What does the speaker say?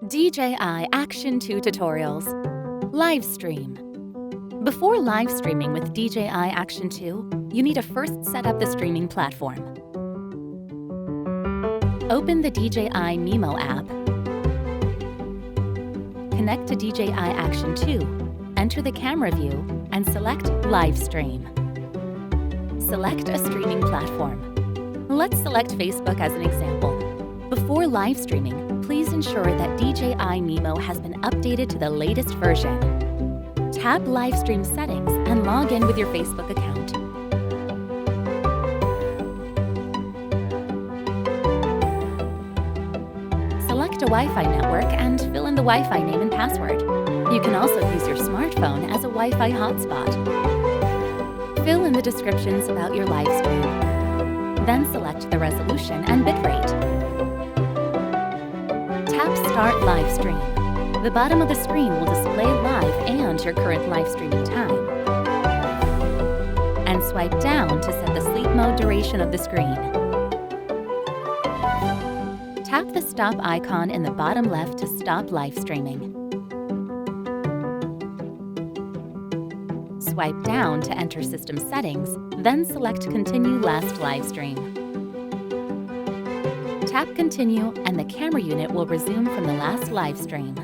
DJI Action 2 Tutorials. Live stream. Before live streaming with DJI Action 2, you need to first set up the streaming platform. Open the DJI Mimo app. Connect to DJI Action 2, enter the camera view, and select Live Stream. Select a streaming platform. Let's select Facebook as an example. Before live streaming, please ensure that DJI Mimo has been updated to the latest version. Tap Live Stream Settings and log in with your Facebook account. Select a Wi-Fi network and fill in the Wi-Fi name and password. You can also use your smartphone as a Wi-Fi hotspot. Fill in the descriptions about your live stream. Then select the resolution and bitrate. Tap Start Live Stream. The bottom of the screen will display live and your current live streaming time. And swipe down to set the sleep mode duration of the screen. Tap the stop icon in the bottom left to stop live streaming. Swipe down to enter system settings, then select Continue Last Live Stream. Tap Continue and the camera unit will resume from the last live stream.